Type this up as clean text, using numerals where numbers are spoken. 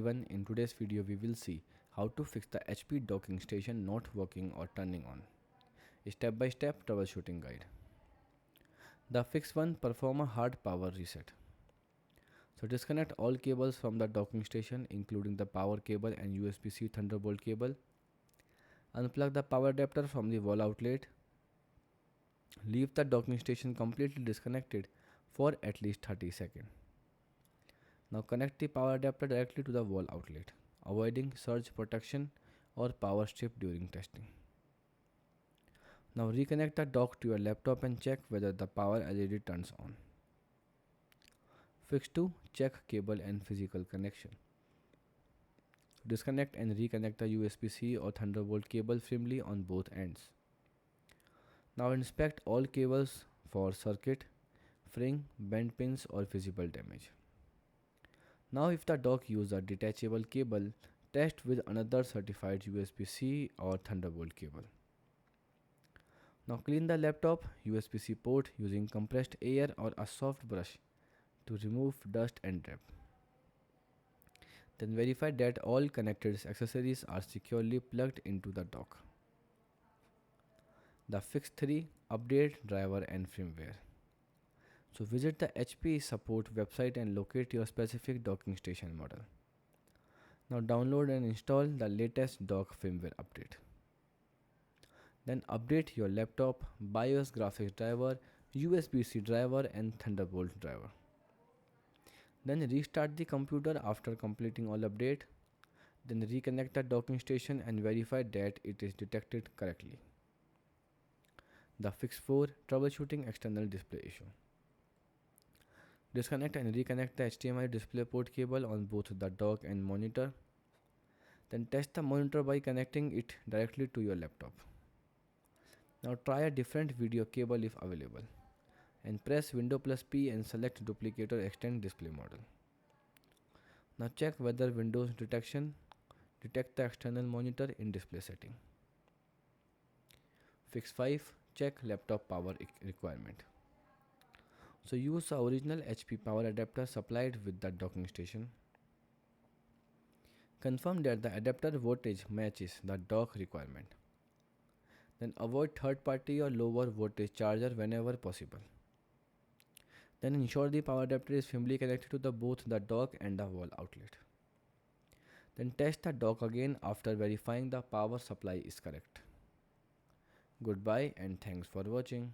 Even in today's video we will see how to fix the HP docking station not working or turning on. Step by step troubleshooting guide. The fix 1, perform a hard power reset. So disconnect all cables from the docking station including the power cable and USB-C Thunderbolt cable. Unplug the power adapter from the wall outlet. Leave the docking station completely disconnected for at least 30 seconds. Now connect the power adapter directly to the wall outlet, avoiding surge protection or power strip during testing. Now reconnect the dock to your laptop and check whether the power LED turns on. Fix 2, check cable and physical connection. Disconnect and reconnect the USB-C or Thunderbolt cable firmly on both ends. Now inspect all cables for circuit, fraying, bent pins or visible damage. Now if the dock uses a detachable cable, test with another certified USB-C or Thunderbolt cable. Now clean the laptop USB-C port using compressed air or a soft brush to remove dust and drip. Then verify that all connected accessories are securely plugged into the dock. The fix 3, update driver and firmware. So visit the HP support website and locate your specific docking station model. Now download and install the latest dock firmware update. Then update your laptop, BIOS graphics driver, USB-C driver and Thunderbolt driver. Then restart the computer after completing all update. Then reconnect the docking station and verify that it is detected correctly. The fix 4, troubleshooting external display issue. Disconnect and reconnect the HDMI display port cable on both the dock and monitor. Then test the monitor by connecting it directly to your laptop. Now try a different video cable if available, and press Windows plus P and select duplicate or extend display model. Now check whether Windows detection detect the external monitor in display setting. Fix 5, check laptop power requirement. So use the original HP power adapter supplied with the docking station. Confirm that the adapter voltage matches the dock requirement. Then avoid third party or lower voltage charger whenever possible. Then ensure the power adapter is firmly connected to both the dock and the wall outlet. Then test the dock again after verifying the power supply is correct. Goodbye and thanks for watching.